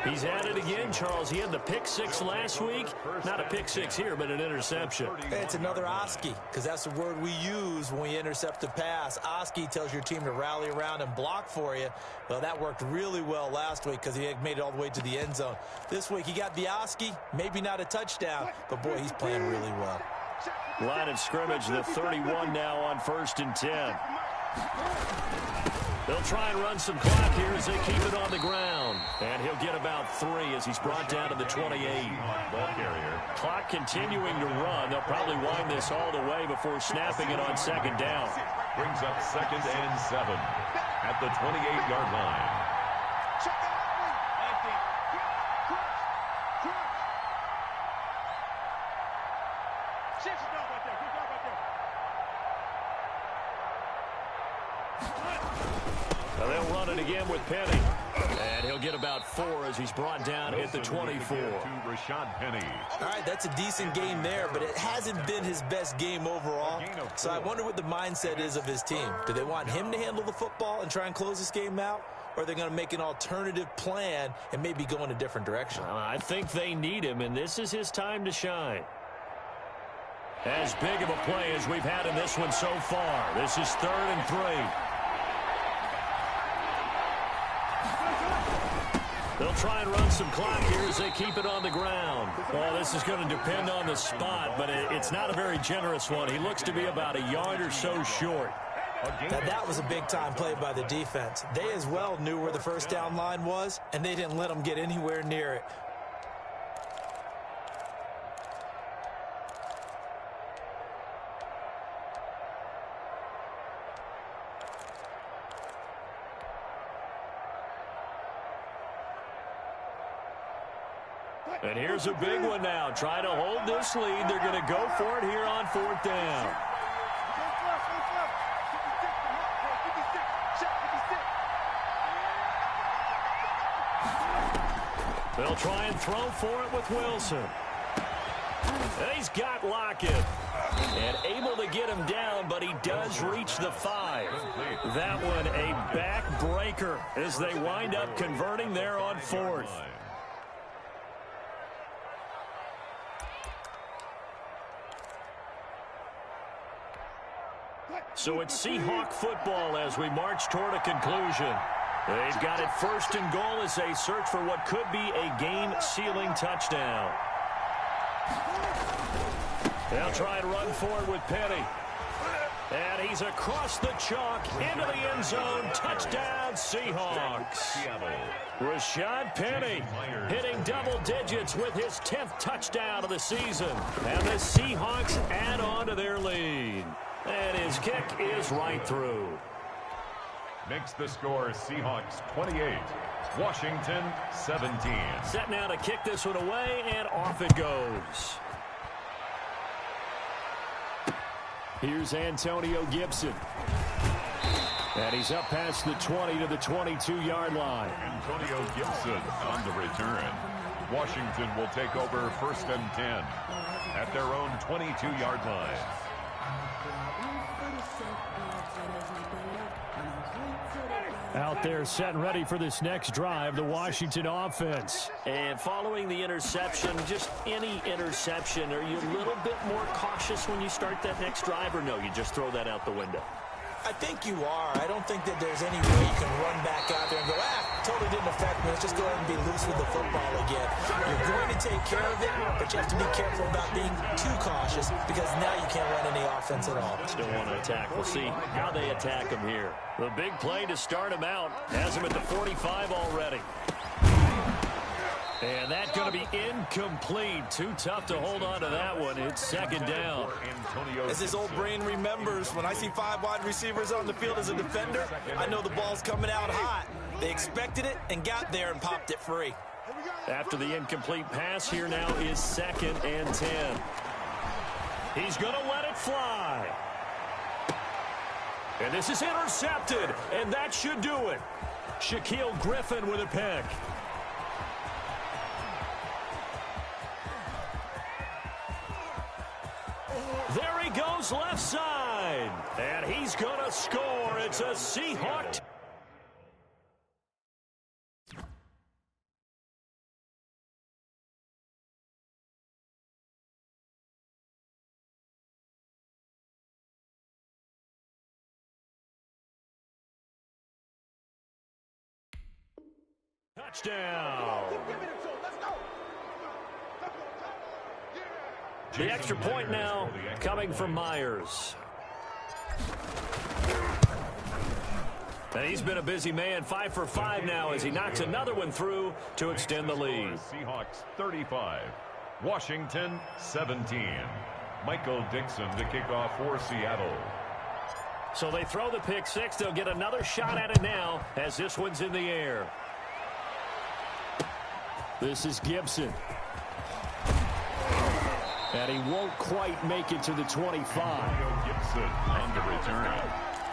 He's at it again, Charles. He had the pick 6 last week. Not a pick 6 here, but an interception. It's another Oski, because that's the word we use when we intercept a pass. Oski tells your team to rally around and block for you. Well, that worked really well last week because he had made it all the way to the end zone. This week, he got the Oski, maybe not a touchdown, but boy, he's playing really well. Line of scrimmage, the 31 now on 1st and 10. They'll try and run some clock here as they keep it on the ground. And he'll get about 3 as he's brought down to the 28. Ball carrier. Clock continuing to run. They'll probably wind this all the way before snapping it on 2nd down. Brings up 2nd and 7 at the 28-yard line. Check that out, please. Crunch. Shift it up right there. Good job right there. Now they'll run it again with Penny. And he'll get about 4 as he's brought down at the 24. To Rashad Penny. All right, that's a decent game there, but it hasn't been his best game overall. So I wonder what the mindset is of his team. Do they want him to handle the football and try and close this game out? Or are they going to make an alternative plan and maybe go in a different direction? I think they need him, and this is his time to shine. As big of a play as we've had in this one so far. This is 3rd and 3. They'll try and run some clock here as they keep it on the ground. Well, this is going to depend on the spot, but it's not a very generous one. He looks to be about a yard or so short. Now, that was a big-time play by the defense. They as well knew where the 1st down line was, and they didn't let them get anywhere near it. And here's a big one now. Trying to hold this lead. They're going to go for it here on 4th down. They'll try and throw for it with Wilson. And he's got Lockett. And able to get him down, but he does reach the 5. That one a backbreaker as they wind up converting there on 4th. So it's Seahawk football as we march toward a conclusion. They've got it 1st and goal as they search for what could be a game-sealing touchdown. They'll try and run forward with Penny. And he's across the chalk into the end zone. Touchdown, Seahawks. Rashad Penny hitting double digits with his 10th touchdown of the season. And the Seahawks add on to their lead. And his kick is right through. Makes the score Seahawks 28, Washington 17. Set now to kick this one away, and off it goes. Here's Antonio Gibson. And he's up past the 20 to the 22-yard line. Antonio Gibson on the return. Washington will take over 1st and 10 at their own 22-yard line. Out there set and ready for this next drive, the Washington offense. And following the interception, just any interception, are you a little bit more cautious when you start that next drive, or no, you just throw that out the window? I think you are. I don't think that there's any way you can run back out there and go, totally didn't affect me. Let's just go ahead and be loose with the football again. You're going to take care of it, but you have to be careful about being too cautious because now you can't run any offense at all. Still want to attack. We'll see how they attack him here. The big play to start him out has him at the 45 already. And that's going to be incomplete. Too tough to hold on to that one. It's 2nd down. As his old brain remembers, when I see 5 wide receivers on the field as a defender, I know the ball's coming out hot. They expected it and got there and popped it free. After the incomplete pass, here now is 2nd and 10. He's going to let it fly. And this is intercepted, and that should do it. Shaquill Griffin with a pick. goes left side. And he's going to score. It's a Seahawk. Touchdown. The extra point now coming from Myers. And he's been a busy man, 5 for 5 now as he knocks another one through to extend the lead. Seahawks 35, Washington 17. Michael Dixon to kick off for Seattle. So they throw the pick six. They'll get another shot at it now as this one's in the air. This is Gibson. And he won't quite make it to the 25. Gibson on the return.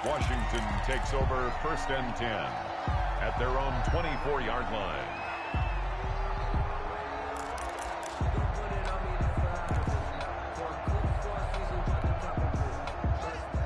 Washington takes over 1st and 10 at their own 24-yard line.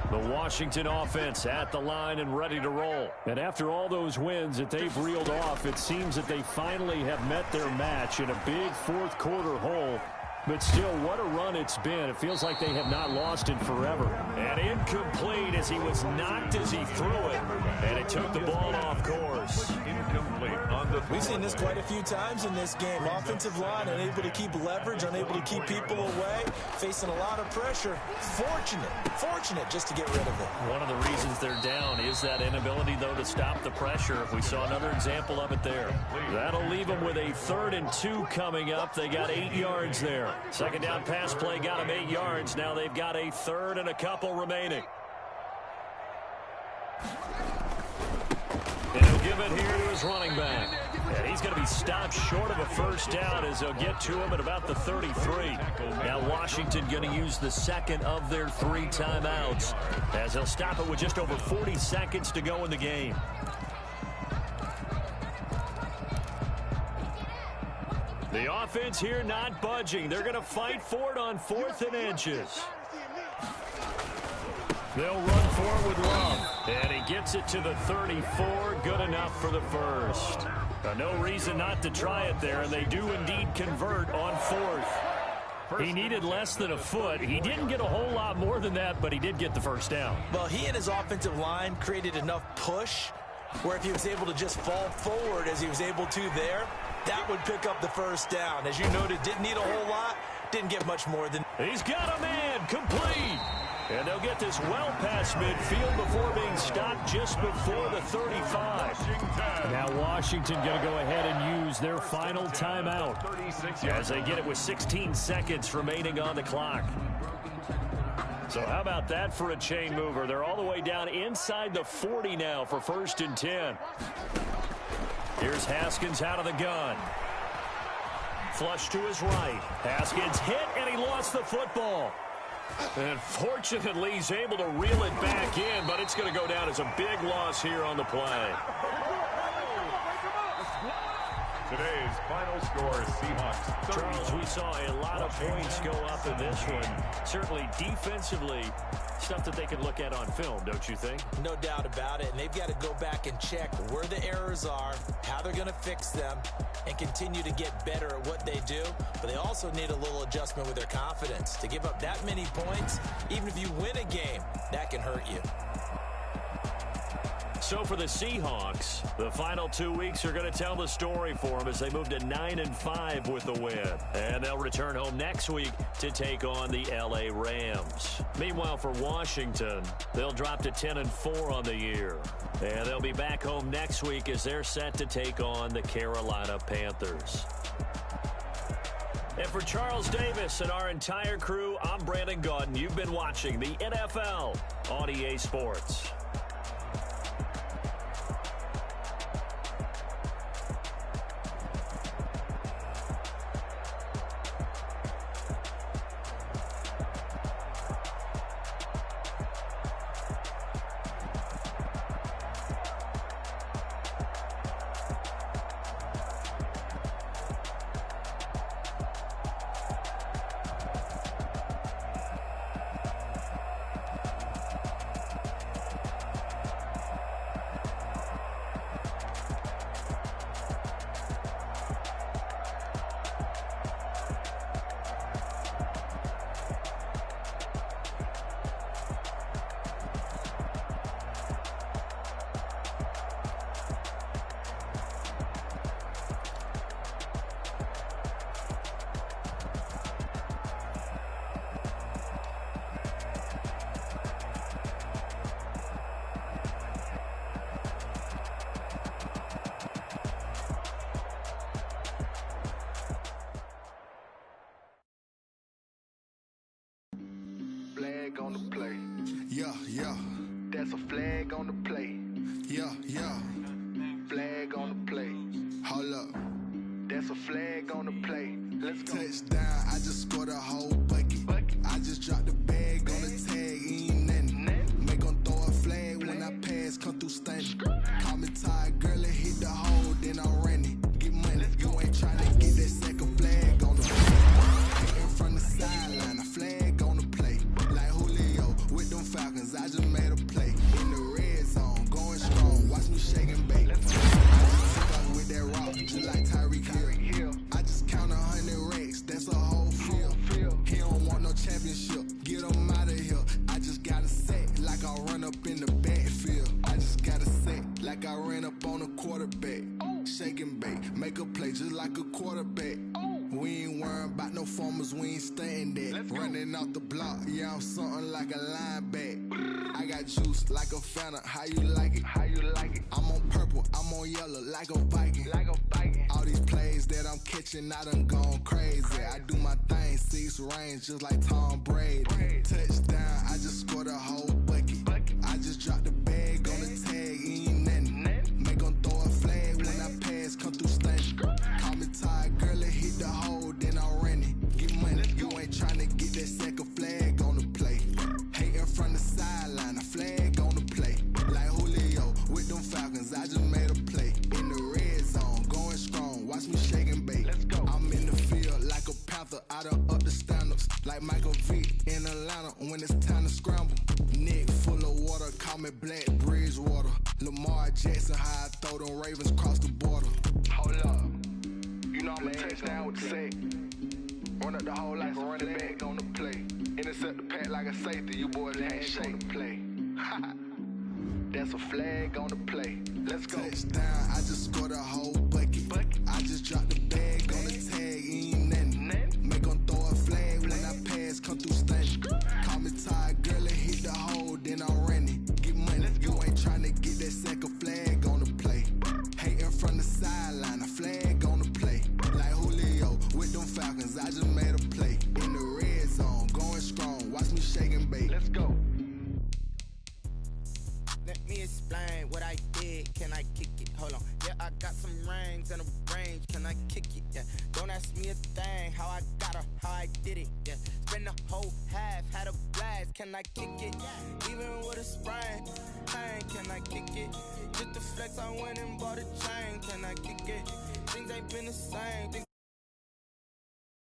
The Washington offense at the line and ready to roll. And after all those wins that they've reeled off, it seems that they finally have met their match in a big fourth quarter hole. But still, what a run it's been. It feels like they have not lost in forever. And incomplete as he was knocked as he threw it. And it took the ball off course. Incomplete on the We've seen this quite a few times in this game. Offensive line unable to keep leverage, unable to keep people away, facing a lot of pressure. Fortunate just to get rid of it. One of the reasons they're down is that inability, though, to stop the pressure. We saw another example of it there. That'll leave them with a 3rd and 2 coming up. They got 8 yards there. Second down pass play got them 8 yards. Now they've got a 3rd and a couple remaining. And he'll give it here to his running back. And he's going to be stopped short of a first down as they'll get to him at about the 33. Now Washington going to use the second of their 3 timeouts as they'll stop it with just over 40 seconds to go in the game. The offense here not budging. They're going to fight for it on 4th and inches. They'll run for it with Love. And he gets it to the 34. Good enough for the first. No reason not to try it there, and they do indeed convert on 4th. He needed less than a foot. He didn't get a whole lot more than that, but he did get the first down. Well, he and his offensive line created enough push where if he was able to just fall forward as he was able to there, that would pick up the first down. As you noted, didn't need a whole lot, didn't get much more than. He's got a man, complete. And they'll get this well past midfield before being stopped just before the 35. Now Washington going to go ahead and use their final timeout as they get it with 16 seconds remaining on the clock. So how about that for a chain mover? They're all the way down inside the 40 now for 1st and 10. Here's Haskins out of the gun. Flush to his right. Haskins hit, and he lost the football. And fortunately, he's able to reel it back in, but it's going to go down as a big loss here on the play. Today's final score, Seahawks 30. Charles, we saw a lot of points go up in this one. Certainly defensively, stuff that they can look at on film, don't you think? No doubt about it, and they've got to go back and check where the errors are, how they're going to fix them, and continue to get better at what they do. But they also need a little adjustment with their confidence. To give up that many points, even if you win a game, that can hurt you. So for the Seahawks, the final 2 weeks are going to tell the story for them as they move to 9-5 with the win. And they'll return home next week to take on the L.A. Rams. Meanwhile, for Washington, they'll drop to 10-4 on the year. And they'll be back home next week as they're set to take on the Carolina Panthers. And for Charles Davis and our entire crew, I'm Brandon Gaudin. You've been watching the NFL on EA Sports. That's a flag on the play. Yeah, yeah. Flag on the play. Hold up. That's a flag on the play. Let's go. Touchdown, I just scored a whole bucket. I just dropped the bag on the tag, ain't nothing. Make 'em throw a flag when I pass, come through stunning. Call me tired, girl, and hit the hole, then I'm running. Get money, you ain't tryna get that second flag on the play. Hitting from the sideline, a flag on the play. Like Julio with them Falcons, I just made a play. In the red zone, going strong, watch me shake and bake. I just took off with that rock, just like Tyreek Hill. I just count 100 racks, that's a whole field. He don't want no championship, get him out of here. I just got a set, like I run up in the backfield. I just got a set, like I ran up on a quarterback. Shake and bake, make a play just like a quarterback. We ain't worrying about no formers, we ain't staying there. Running off the block, yeah, I'm something like a linebacker. I got juice like a Fanta, how you like it? How you like it? I'm on purple, I'm on yellow, like a Viking. Like a Viking. All these plays that I'm catching, I done gone crazy. I do my thing, 6 range, just like Tom Brady. Touchdown, I just scored a whole bucket. I just dropped the bag on the tag, ain't nothing. Make 'em throw a flag when I pass, come through stunning. Call me tired, girl, and hit the hole, then I'm running. Get money, you ain't tryna get that second flag on the play. Hating from the sideline, a flag on the play. Like Julio with them Falcons, I just made a play. In the red zone, going strong, watch me shake and bake. I'm in the field like a panther, I done up the standards. Like Michael Vick in Atlanta when it's time to scramble. Neck full of water, call me Black Bridgewater. Lamar Jackson, how I throw them Ravens across the border. Hold up. You know I'm a touchdown with the sack. Run up the hole like a running back on the play. Intercept the pack like a safety, you boys ain't shake the play. That's a flag on the play. Let's go. Touchdown, I just scored a whole bucket. I just dropped the bag on the tag, ain't nothing. Make 'em throw a flag when I pass, come through stunning. Call me tired, girl, and hit the hole, then I'm running. Get money, you ain't tryna get that second flag on the play. Hating from the sideline, a flag on the play. Like Julio with them Falcons, I just made a play. In the red zone, going strong, watch me shake and bake. Let's go. Let me explain what I did. Can I kick it? Hold on. Yeah, I got some rings and a range. Can I kick it? Yeah. Don't ask me a thing. How I got her, how I did it. Yeah. Spend the whole half, had a blast. Can I kick it? Even with a sprain. Hey, can I kick it? Just the flex, I went and bought a chain. Can I kick it? Things ain't been the same.